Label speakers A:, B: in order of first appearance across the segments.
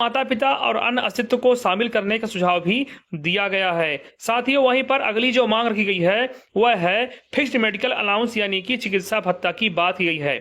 A: माता पिता और अन्य अस्तित्व को शामिल करने का सुझाव भी दिया गया है। साथियों, वहीं पर अगली जो मांग रखी गई है वह है फिक्स्ड मेडिकल अलाउंस यानी कि चिकित्सा भत्ता की बात की गई है।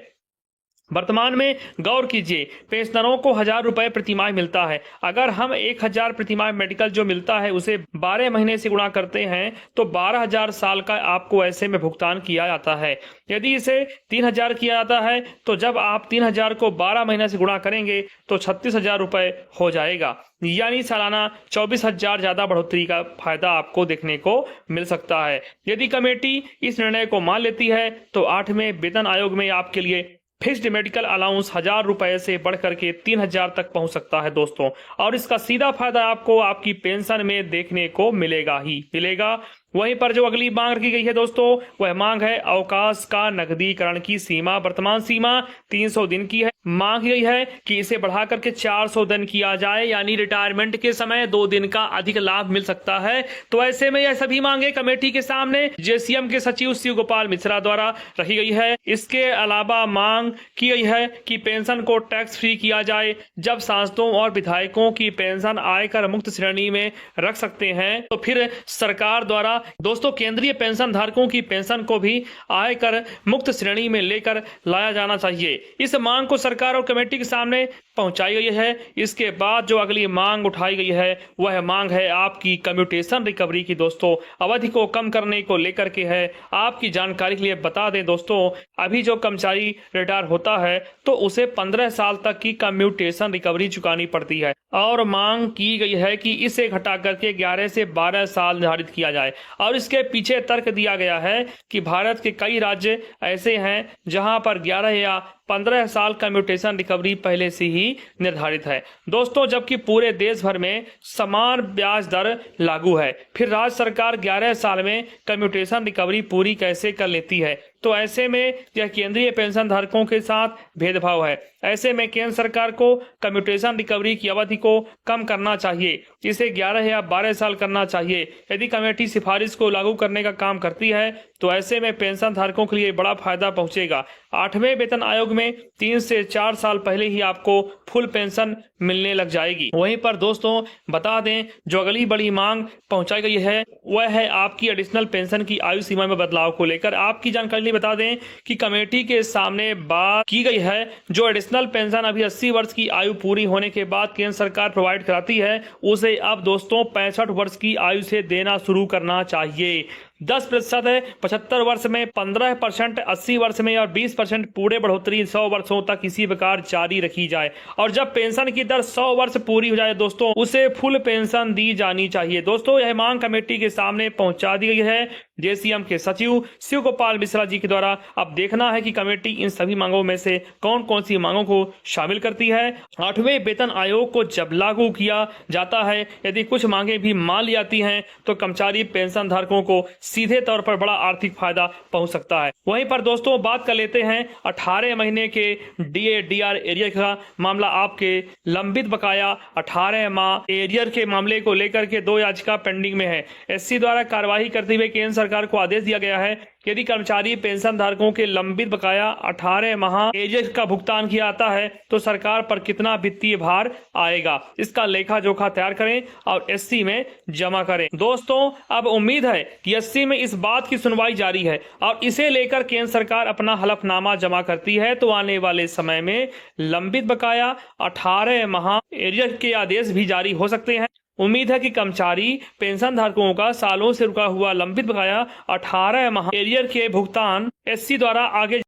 A: वर्तमान में गौर कीजिए, पेंशनरों को 1,000 रुपए प्रतिमाह मिलता है। अगर हम 1,000 प्रतिमाह मेडिकल जो मिलता है उसे 12 महीने से गुणा करते हैं तो 12,000 साल का आपको ऐसे में भुगतान किया जाता है। यदि इसे 3,000 किया जाता है तो जब आप 3,000 को 12 महीने से गुणा करेंगे तो 36,000 रुपए हो जाएगा, यानी सालाना 24,000 ज्यादा बढ़ोतरी का फायदा आपको देखने को मिल सकता है। यदि कमेटी इस निर्णय को मान लेती है तो 8वें वेतन आयोग में आपके लिए फिक्स्ड मेडिकल अलाउंस 1,000 रुपए से बढ़कर के 3,000 तक पहुंच सकता है दोस्तों, और इसका सीधा फायदा आपको आपकी पेंशन में देखने को मिलेगा ही मिलेगा। वहीं पर जो अगली मांग रखी गई है दोस्तों, वह मांग है अवकाश का नकदीकरण की सीमा। वर्तमान सीमा 300 दिन की है। मांग गई है कि इसे बढ़ा करके 400 दिन किया जाए, यानी रिटायरमेंट के समय 2 दिन का अधिक लाभ मिल सकता है। तो ऐसे में यह सभी मांगे कमेटी के सामने जेसीएम के सचिव शिव गोपाल मिश्रा द्वारा रखी गई है। इसके अलावा मांग की गई है कि पेंशन को टैक्स फ्री किया जाए। जब सांसदों और विधायकों की पेंशन आयकर मुक्त श्रेणी में रख सकते हैं तो फिर सरकार द्वारा दोस्तों केंद्रीय पेंशन धारकों की पेंशन को भी आयकर मुक्त श्रेणी में लेकर लाया जाना चाहिए। इस मांग को सरकार और कमेटी के सामने पहुंचाई गई है। इसके बाद जो अगली मांग उठाई गई है वह मांग है आपकी कम्यूटेशन रिकवरी की। दोस्तों अवधि को कम करने को लेकर के है। आपकी जानकारी के लिए बता दें दोस्तों, अभी जो कर्मचारी रिटायर होता है तो उसे 15 साल तक की कम्यूटेशन रिकवरी चुकानी पड़ती है, और मांग की गई है कि इसे घटा करके 11 से 12 साल निर्धारित किया जाए। और इसके पीछे तर्क दिया गया है कि भारत के कई राज्य ऐसे हैं जहां पर 11 या 15 साल कम्यूटेशन रिकवरी पहले से ही निर्धारित है दोस्तों, जबकि पूरे देश भर में समान ब्याज दर लागू है। फिर राज्य सरकार 11 साल में कम्यूटेशन रिकवरी पूरी कैसे कर लेती है? तो ऐसे में यह केंद्रीय पेंशन धारकों के साथ भेदभाव है। ऐसे में केंद्र सरकार को कम्यूटेशन रिकवरी की अवधि को कम करना चाहिए, इसे 11 या 12 साल करना चाहिए। यदि कमेटी सिफारिश को लागू करने का काम करती है तो ऐसे में पेंशन धारकों के लिए बड़ा फायदा पहुंचेगा। 8वें वेतन आयोग में 3 से 4 साल पहले ही आपको फुल पेंशन मिलने लग जाएगी। वहीं पर दोस्तों बता दें, जो अगली बड़ी मांग पहुंचाई गई है वह है आपकी एडिशनल पेंशन की आयु सीमा में बदलाव को लेकर। आपकी जानकारी बता दें कि कमेटी के सामने बात की गई है। जो एडिशनल पेंशन अभी 80 वर्ष की आयु पूरी होने के बाद केंद्र सरकार प्रोवाइड कराती है, उसे अब दोस्तों 65 वर्ष की आयु से देना शुरू करना चाहिए। 10% है 75 वर्ष में, 15% 80 वर्ष में और 20% पूरे बढ़ोतरी 100 वर्षों तक इसी प्रकार जारी रखी जाए। और जब पेंशन की दर 100 वर्ष पूरी हो जाए दोस्तों, उसे फुल पेंशन दी जानी चाहिए। दोस्तों यह मांग कमेटी के सामने पहुंचा दी गई है जेसीएम के सचिव शिव गोपाल मिश्रा जी के द्वारा। अब देखना है कि कमेटी इन सभी मांगों में से कौन कौन सी मांगों को शामिल करती है। 8वें वेतन आयोग को जब लागू किया जाता है, यदि कुछ मांगे भी मान ली जाती हैं तो कर्मचारी पेंशन धारकों को सीधे तौर पर बड़ा आर्थिक फायदा पहुंच सकता है। वहीं पर दोस्तों बात कर लेते हैं 18 महीने के डीए-डीआर एरियर का मामला। आपके लंबित बकाया 18 माह एरियर के मामले को लेकर के 2 याचिका पेंडिंग में है। एससी द्वारा कार्यवाही करते हुए केंद्र सरकार को आदेश दिया गया है, यदि कर्मचारी पेंशन धारकों के लंबित बकाया 18 माह एरियर का भुगतान किया जाता है तो सरकार पर कितना वित्तीय भार आएगा, इसका लेखा जोखा तैयार करें और एससी में जमा करें। दोस्तों अब उम्मीद है कि एससी में इस बात की सुनवाई जारी है और इसे लेकर केंद्र सरकार अपना हलफनामा जमा करती है तो आने वाले समय में लंबित बकाया 18 माह एरियर के आदेश भी जारी हो सकते हैं। उम्मीद है कि कर्मचारी पेंशन धारकों का सालों से रुका हुआ लंबित बकाया 18 माह एरियर के भुगतान एससी द्वारा आगे